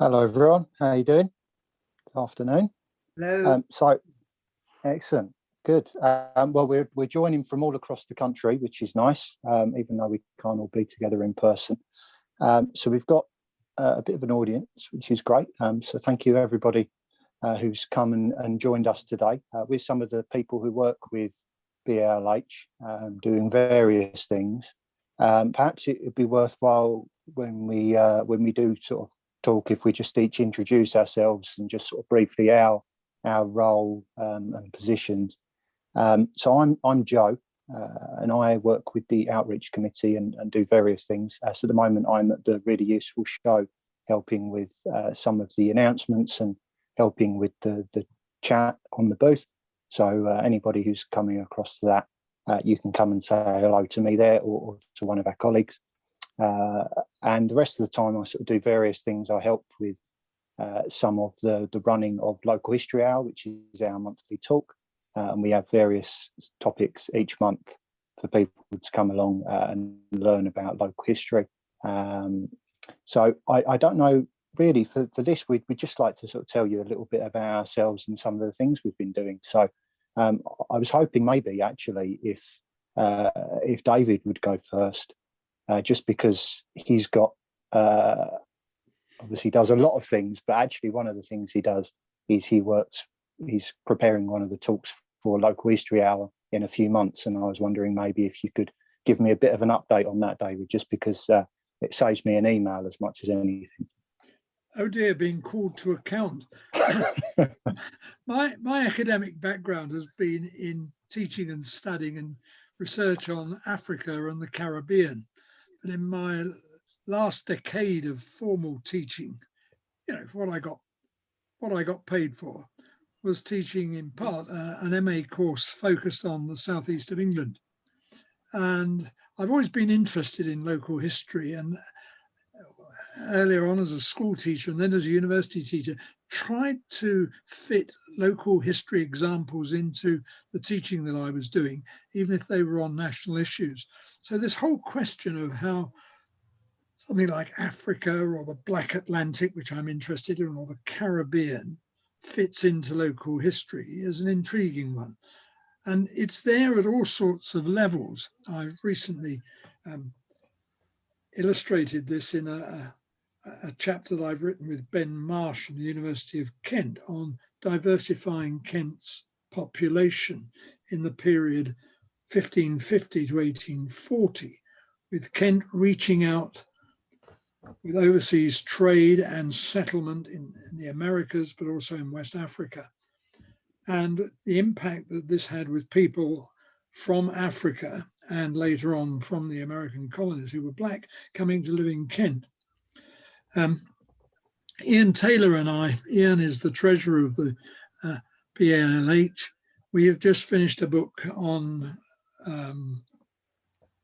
Hello everyone, how are you doing? Good afternoon. Hello. Excellent, good. Well, we're joining from all across the country, which is nice, even though we can't all be together in person. So we've got a bit of an audience, which is great. So thank you everybody who's come and joined us today. We're some of the people who work with BALH, doing various things. Perhaps it would be worthwhile when we do sort of talk, if we just each introduce ourselves and just sort of briefly our role and positions. So I'm Joe, and I work with the outreach committee and do various things. So at the moment I'm at the Really Useful Show, helping with some of the announcements and helping with the chat on the booth. So anybody who's coming across that, you can come and say hello to me there or to one of our colleagues. And the rest of the time I sort of do various things. I help with some of the running of Local History Hour, which is our monthly talk. And we have various topics each month for people to come along and learn about local history. So I don't know, really, for this, we'd just like to sort of tell you a little bit about ourselves and some of the things we've been doing. So I was hoping maybe actually if David would go first. Just because he's got, obviously does a lot of things, but actually one of the things he does is he's preparing one of the talks for Local History Hour in a few months. And I was wondering maybe if you could give me a bit of an update on that, David, just because it saves me an email as much as anything. Oh dear, being called to account. My academic background has been in teaching and studying and research on Africa and the Caribbean. And in my last decade of formal teaching, what I got paid for was teaching in part an MA course focused on the southeast of England. And I've always been interested in local history, and earlier on as a school teacher and then as a university teacher, tried to fit local history examples into the teaching that I was doing, even if they were on national issues. So this whole question of how something like Africa or the Black Atlantic, which I'm interested in, or the Caribbean fits into local history is an intriguing one. And it's there at all sorts of levels. I've recently illustrated this in a chapter that I've written with Ben Marsh from the University of Kent on diversifying Kent's population in the period 1550 to 1840, with Kent reaching out with overseas trade and settlement in the Americas, but also in West Africa, and the impact that this had with people from Africa and later on from the American colonies who were Black coming to live in Kent. Ian Taylor and I, Ian is the treasurer of the BALH. We have just finished a book on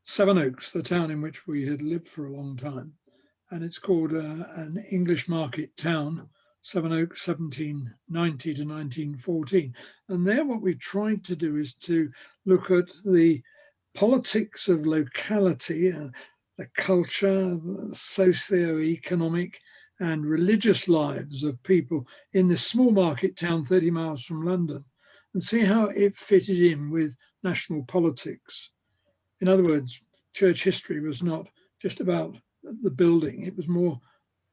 Sevenoaks, the town in which we had lived for a long time. And it's called An English Market Town, Sevenoaks, 1790 to 1914. And there what we've tried to do is to look at the politics of locality and the culture, the socio-economic and religious lives of people in this small market town 30 miles from London, and see how it fitted in with national politics. In other words, church history was not just about the building, it was more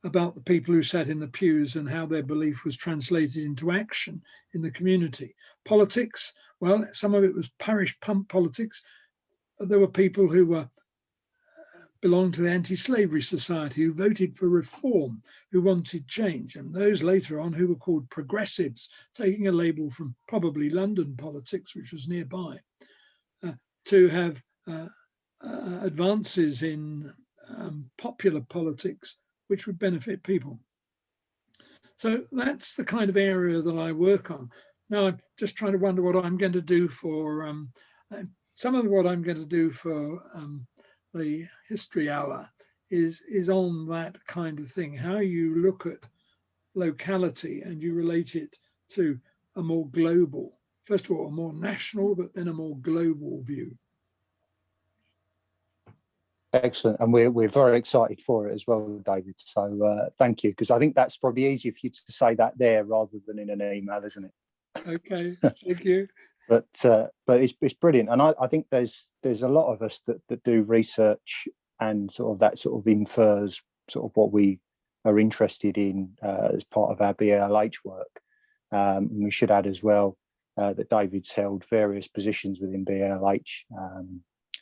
about the people who sat in the pews and how their belief was translated into action in the community. Politics, well, some of it was parish pump politics. There were people who were belonged to the anti-slavery society who voted for reform, who wanted change, and those later on who were called progressives, taking a label from probably London politics, which was nearby, to have advances in popular politics which would benefit people. So that's the kind of area that I work on. Now I'm just trying to wonder what I'm going to do for some of what I'm going to do for the History Hour is on that kind of thing, how you look at locality and you relate it to a more global, first of all, a more national, but then a more global view. Excellent, and we're very excited for it as well, David. So thank you, because I think that's probably easier for you to say that there rather than in an email, isn't it? Okay, thank you. But it's brilliant, and I think there's a lot of us that do research and sort of that sort of infers sort of what we are interested in as part of our BALH work. And we should add as well that David's held various positions within BALH,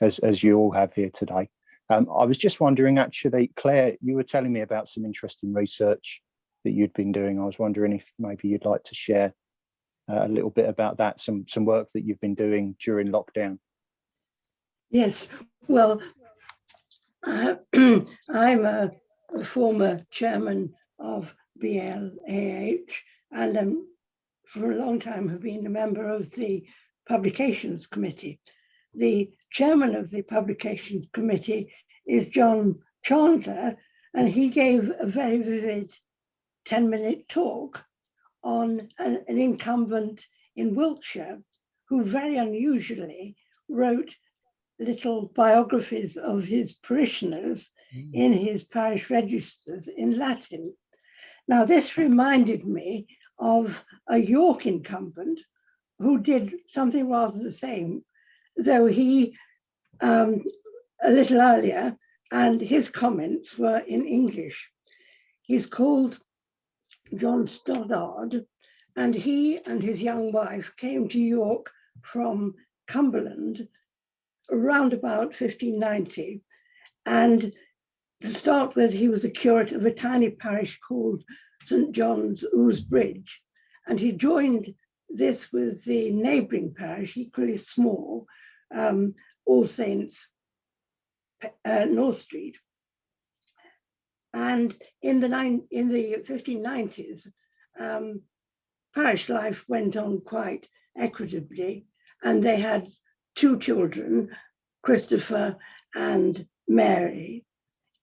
as you all have here today. I was just wondering, actually, Claire, you were telling me about some interesting research that you'd been doing. I was wondering if maybe you'd like to share a little bit about that, some work that you've been doing during lockdown. Yes, well, I'm a former chairman of BALH, and for a long time have been a member of the Publications Committee. The chairman of the Publications Committee is John Chandler, and he gave a very vivid 10-minute talk on an incumbent in Wiltshire who very unusually wrote little biographies of his parishioners in his parish registers in Latin. Now, this reminded me of a York incumbent who did something rather the same, though he, a little earlier, and his comments were in English. He's called John Stoddard, and he and his young wife came to York from Cumberland around about 1590. And to start with, he was the curate of a tiny parish called St. John's Ouse Bridge. And he joined this with the neighbouring parish, equally small, All Saints, North Street. And in the 1590s, parish life went on quite equitably, and they had 2 children, Christopher and Mary.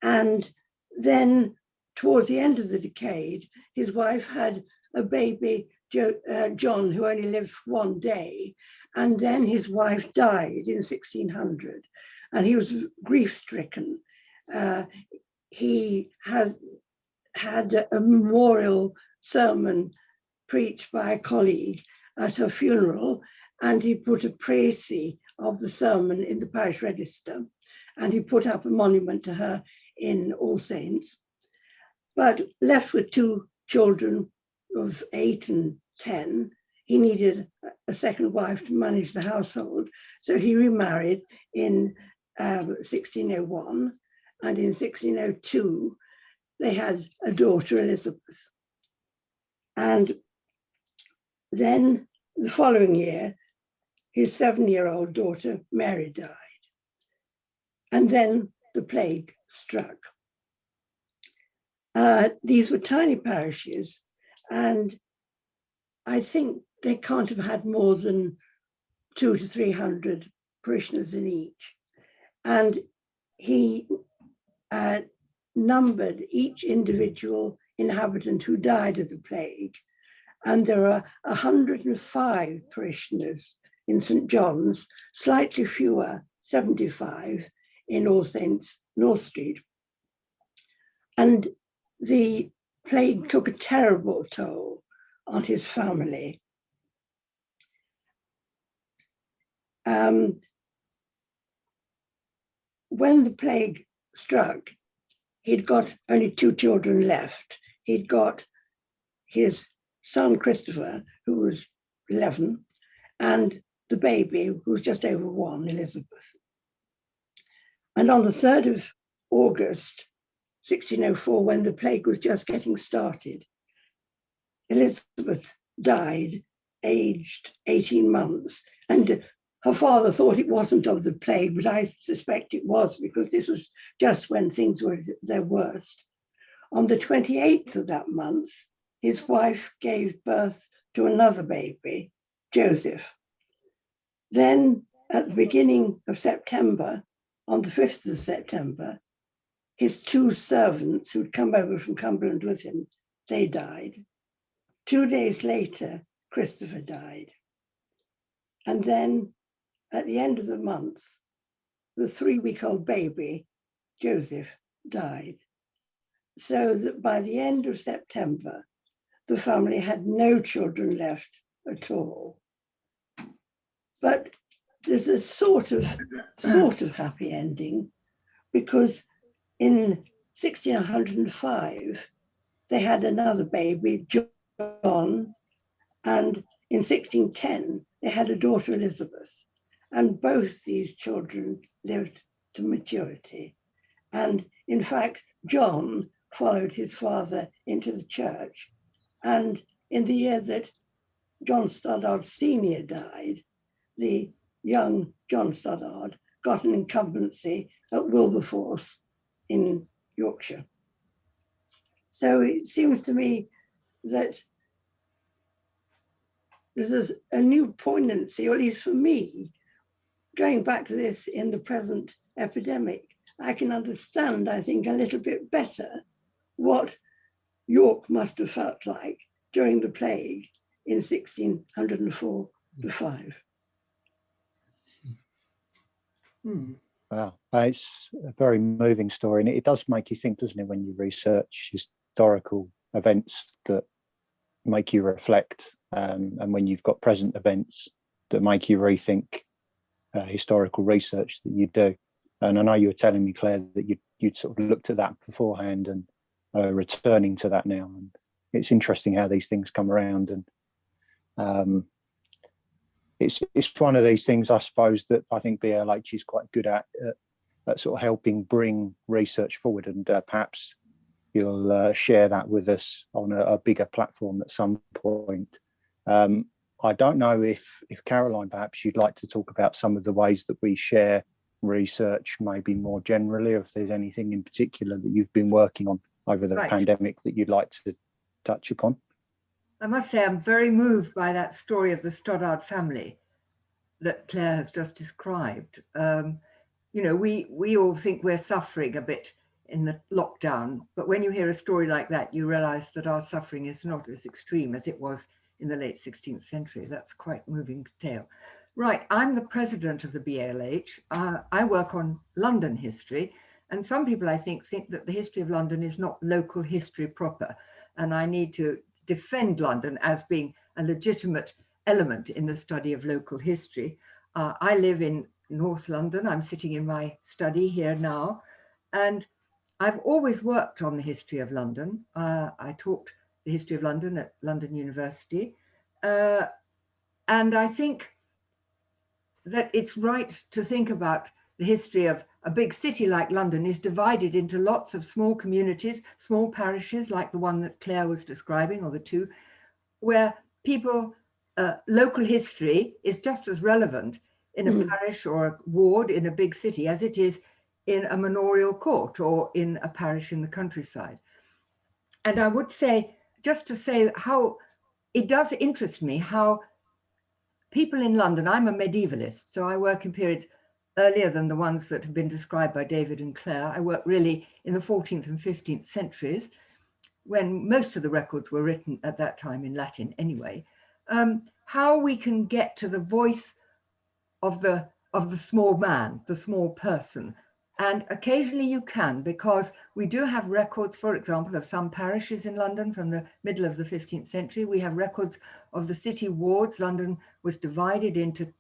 And then towards the end of the decade, his wife had a baby, John, who only lived for 1 day. And then his wife died in 1600, and he was grief-stricken. He had a memorial sermon preached by a colleague at her funeral, and he put a précis of the sermon in the parish register, and he put up a monument to her in All Saints. But left with 2 children of 8 and 10, he needed a second wife to manage the household, so he remarried in 1601, and in 1602, they had a daughter, Elizabeth. And then the following year, his 7-year-old daughter, Mary, died. And then the plague struck. These were tiny parishes, and I think they can't have had more than 200 to 300 parishioners in each. And he numbered each individual inhabitant who died of the plague. And there are 105 parishioners in St. John's, slightly fewer, 75, in All Saints, North Street. And the plague took a terrible toll on his family. When the plague struck, he'd got only 2 children left. He'd got his son, Christopher, who was 11, and the baby, who was just over 1, Elizabeth. And on the 3rd of August, 1604, when the plague was just getting started, Elizabeth died, aged 18 months. And her father thought it wasn't of the plague, but I suspect it was, because this was just when things were at their worst. On the 28th of that month, his wife gave birth to another baby, Joseph. Then at the beginning of September, on the 5th of September, his 2 servants who'd come over from Cumberland with him, they died. 2 days later, Christopher died. And then at the end of the month, the 3-week-old baby Joseph died, so that by the end of September, the family had no children left at all. But there's a sort of happy ending, because in 1605, they had another baby, John, and in 1610, they had a daughter, Elizabeth, and both these children lived to maturity. And in fact, John followed his father into the church. And in the year that John Stoddard Sr. died, the young John Stoddard got an incumbency at Wilberforce in Yorkshire. So it seems to me that there's a new poignancy, or at least for me, going back to this in the present epidemic. I can understand, I think, a little bit better what York must have felt like during the plague in 1604 to 5. Wow, it's a very moving story, and it does make you think, doesn't it, when you research historical events that make you reflect, and when you've got present events that make you rethink historical research that you do. And I know you were telling me, Claire, that you'd sort of looked at that beforehand and returning to that now. And it's interesting how these things come around, and it's one of these things, I suppose, that I think BALH is quite good at sort of helping bring research forward, and perhaps you'll share that with us on a bigger platform at some point. I don't know if Caroline, perhaps you'd like to talk about some of the ways that we share research, maybe more generally, or if there's anything in particular that you've been working on over the pandemic that you'd like to touch upon. I must say I'm very moved by that story of the Stoddard family that Claire has just described. You know, we all think we're suffering a bit in the lockdown, but when you hear a story like that, you realize that our suffering is not as extreme as it was in the late 16th century. That's quite a moving tale. Right, I'm the president of the BALH. I work on London history, and some people, I think that the history of London is not local history proper, and I need to defend London as being a legitimate element in the study of local history. I live in North London. I'm sitting in my study here now, and I've always worked on the history of London. I taught the history of London at London University, and I think that it's right to think about the history of a big city like London is divided into lots of small communities, small parishes like the one that Claire was describing, or the two, where people, local history is just as relevant in a parish or a ward in a big city as it is in a manorial court or in a parish in the countryside. And I would say, just to say how it does interest me how people in London, I'm a medievalist, so I work in periods earlier than the ones that have been described by David and Claire. I work really in the 14th and 15th centuries, when most of the records were written at that time in Latin anyway. How we can get to the voice of the small man, the small person. And occasionally you can, because we do have records, for example, of some parishes in London from the middle of the 15th century. We have records of the city wards. London was divided into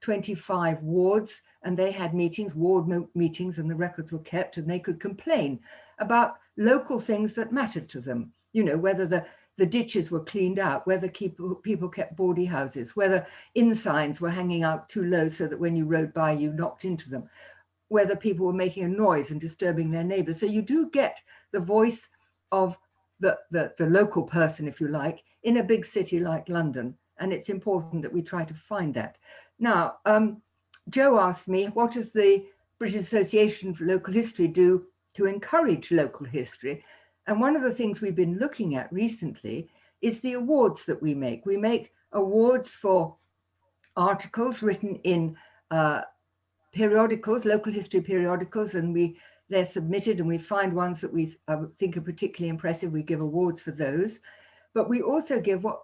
25 wards, and they had meetings, ward meetings, and the records were kept, and they could complain about local things that mattered to them. You know, whether the ditches were cleaned out, whether people kept bawdy houses, whether inn signs were hanging out too low so that when you rode by, you knocked into them, whether people were making a noise and disturbing their neighbors. So you do get the voice of the local person, if you like, in a big city like London. And it's important that we try to find that. Now, Joe asked me, what does the British Association for Local History do to encourage local history? And one of the things we've been looking at recently is the awards that we make. We make awards for articles written in periodicals, local history periodicals, and they're submitted, and we find ones that we think are particularly impressive. We give awards for those. But we also give what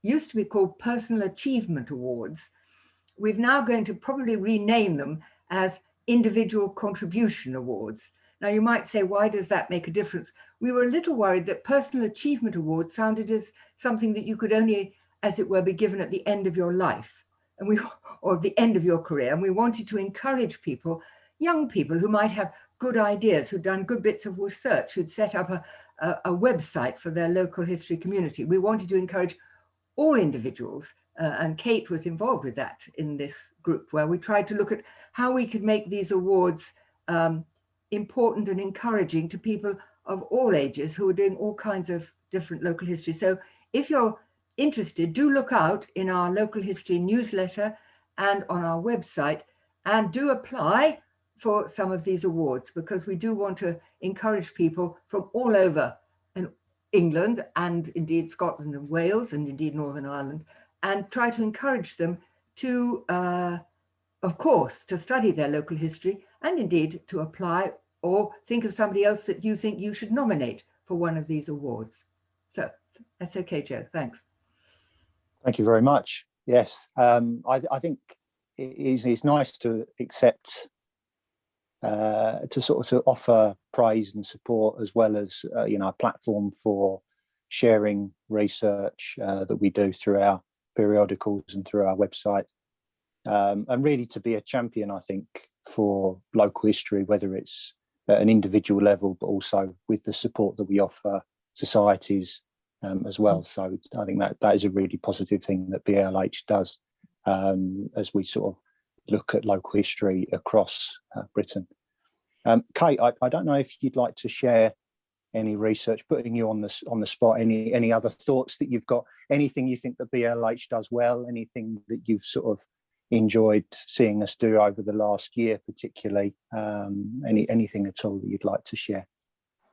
used to be called personal achievement awards. We're now going to probably rename them as individual contribution awards. Now, you might say, why does that make a difference? We were a little worried that personal achievement awards sounded as something that you could only, as it were, be given at the end of your life, or the end of your career. And we wanted to encourage people, young people who might have good ideas, who'd done good bits of research, who'd set up a website for their local history community. We wanted to encourage all individuals, and Kate was involved with that in this group, where we tried to look at how we could make these awards important and encouraging to people of all ages who are doing all kinds of different local history. So if you're interested, do look out in our local history newsletter and on our website, and do apply for some of these awards, because we do want to encourage people from all over England and indeed Scotland and Wales and indeed Northern Ireland, and try to encourage them to, of course, to study their local history and indeed to apply or think of somebody else that you think you should nominate for one of these awards. So that's okay, Joe. Thanks. Thank you very much. Yes, I think it's nice to accept, to sort of to offer praise and support, as well as a platform for sharing research that we do through our periodicals and through our website, and really to be a champion, I think, for local history, whether it's at an individual level, but also with the support that we offer societies as well. So I think that is a really positive thing that BALH does, as we sort of look at local history across Britain. Kate, I don't know if you'd like to share any research, putting you on the spot, any other thoughts that you've got, anything you think that BALH does well, anything that you've sort of enjoyed seeing us do over the last year, particularly, anything at all that you'd like to share?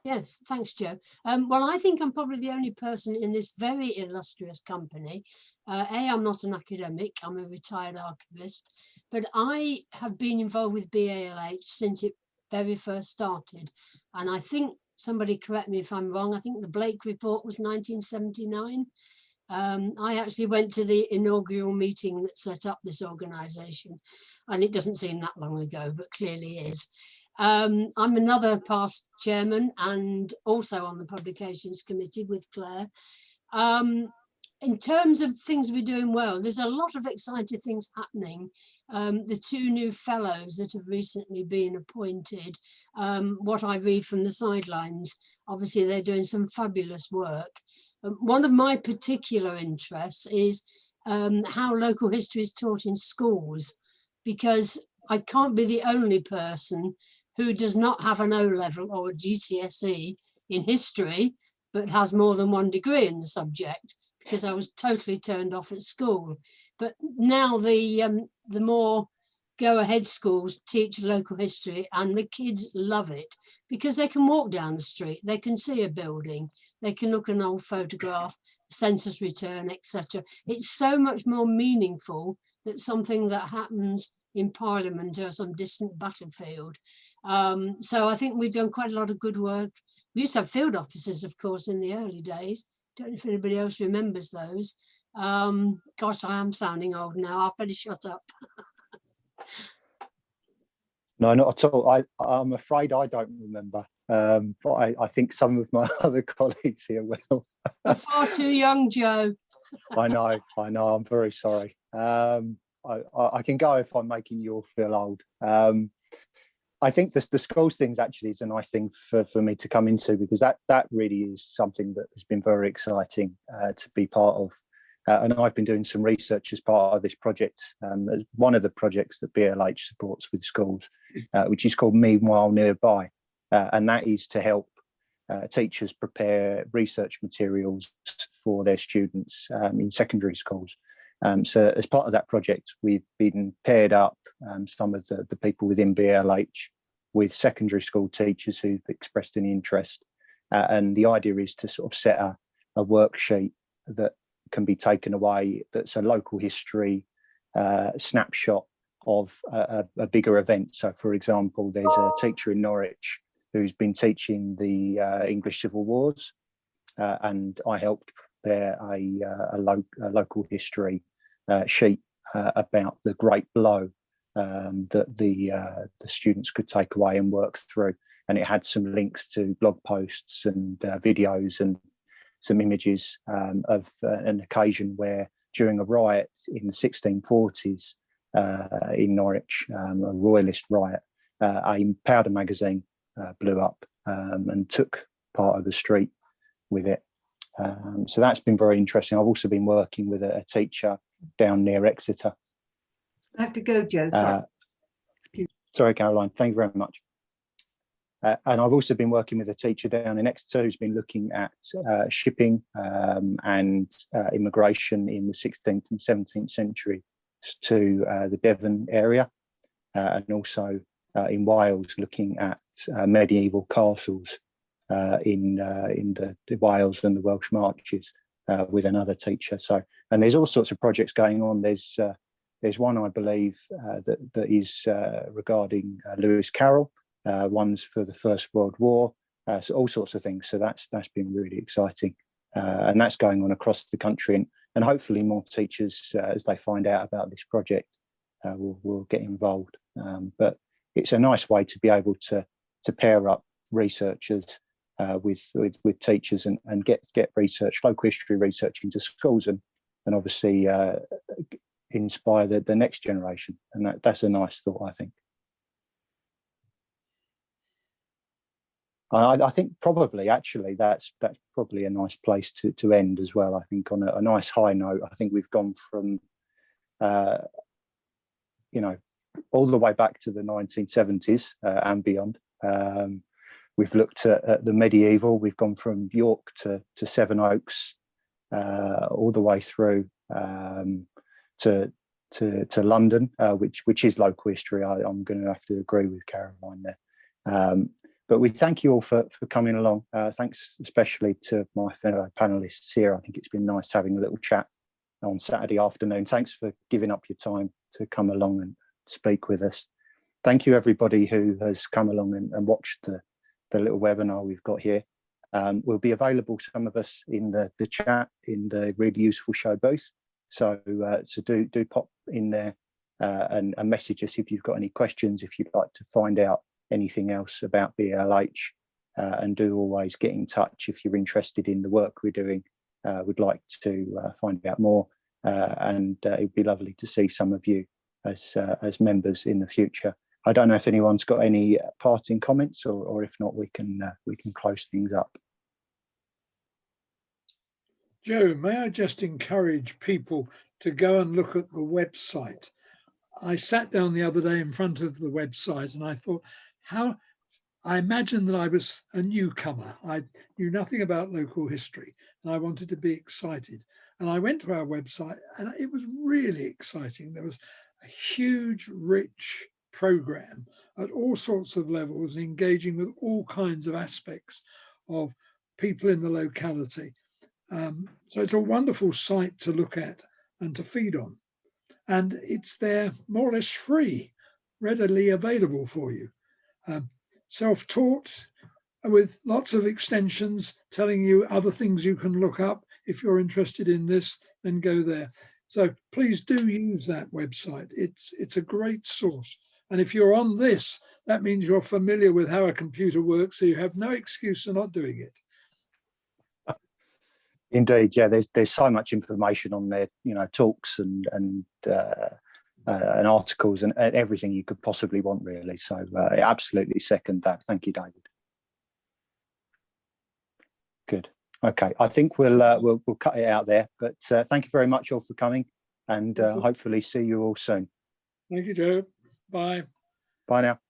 Yes, thanks, Joe. Well, I think I'm probably the only person in this very illustrious company. I'm not an academic, I'm a retired archivist, but I have been involved with BALH since it very first started. And I think, somebody correct me if I'm wrong, I think the Blake report was 1979. I actually went to the inaugural meeting that set up this organisation, and it doesn't seem that long ago, but clearly is. I'm another past chairman and also on the publications committee with Claire. In terms of things we're doing well, there's a lot of exciting things happening. The two new fellows that have recently been appointed, what I read from the sidelines, obviously they're doing some fabulous work. One of my particular interests is how local history is taught in schools, because I can't be the only person who does not have an O-level or a GCSE in history, but has more than one degree in the subject, because I was totally turned off at school. But now the more go-ahead schools teach local history, and the kids love it, because they can walk down the street, they can see a building, they can look at an old photograph, census return, etc. It's so much more meaningful than something that happens in Parliament or some distant battlefield. So I think we've done quite a lot of good work. We used to have field officers, of course, in the early days. Don't know if anybody else remembers those. Gosh, I am sounding old now. I'll better shut up. No, not at all. I'm afraid I don't remember, but I think some of my other colleagues here will. You're far too young, Joe. I know. I'm very sorry. I can go if I'm making you all feel old. I think the schools things actually is a nice thing for me to come into, because that really is something that has been very exciting to be part of. And I've been doing some research as part of this project, as one of the projects that BALH supports with schools, which is called Meanwhile Nearby. And that is to help teachers prepare research materials for their students in secondary schools. So as part of that project, we've been paired up some of the people within BALH with secondary school teachers who've expressed an interest. And the idea is to sort of set a worksheet that can be taken away, that's a local history snapshot of a bigger event. So, for example, there's a teacher in Norwich who's been teaching the English Civil Wars, and I helped prepare a local history sheet about the Great Blow that the students could take away and work through. and it had some links to blog posts and videos and some images of an occasion where during a riot in the 1640s in Norwich, a royalist riot, a powder magazine blew up and took part of the street with it. So that's been very interesting. I've also been working with a teacher down near Exeter. I have to go, Joe. Sorry. Sorry, Caroline. Thank you very much. And I've also been working with a teacher down in Exeter who's been looking at shipping and immigration in the 16th and 17th century to the Devon area, and also in Wales looking at medieval castles in the Wales and the Welsh Marches with another teacher. So, and there's all sorts of projects going on. There's one, I believe, that is regarding Lewis Carroll. One's for the First World War, so all sorts of things. So that's been really exciting, and that's going on across the country. And hopefully more teachers, as they find out about this project, will get involved. But it's a nice way to be able to pair up researchers with teachers and get research, local history research into schools, and obviously inspire the next generation. And that's a nice thought, I think. I think probably actually that's probably a nice place to end as well. I think on a nice high note. I think we've gone from all the way back to the 1970s and beyond. We've looked at the medieval. We've gone from York to Sevenoaks, all the way through to London, which is local history. I'm going to have to agree with Caroline there. But we thank you all for coming along. Thanks especially to my fellow panelists here. I think it's been nice having a little chat on Saturday afternoon. Thanks for giving up your time to come along and speak with us. Thank you everybody who has come along and watched the little webinar we've got here. We'll be available, some of us, in the chat in the Really Useful Show booth. So do pop in there and message us if you've got any questions, if you'd like to find out anything else about BALH, and do always get in touch if you're interested in the work we're doing, would like to find out more, and it'd be lovely to see some of you as members in the future. I don't know if anyone's got any parting comments, or if not, we can close things up. Joe, may I just encourage people to go and look at the website? I sat down the other day in front of the website and I thought, I imagined that I was a newcomer. I knew nothing about local history and I wanted to be excited. And I went to our website and it was really exciting. There was a huge, rich program at all sorts of levels, engaging with all kinds of aspects of people in the locality. So it's a wonderful site to look at and to feed on. And it's there more or less free, readily available for you. Self-taught, with lots of extensions telling you other things you can look up. If you're interested in this, then go there. So please do use that website. It's a great source. And if you're on this, that means you're familiar with how a computer works, so you have no excuse for not doing it. Indeed, yeah. There's so much information on there, talks and articles and everything you could possibly want, really. So I absolutely second that. Thank you, David. Good. Okay, I think we'll cut it out there. But thank you very much all for coming, and hopefully see you all soon. Thank you, Joe. Bye. Bye now.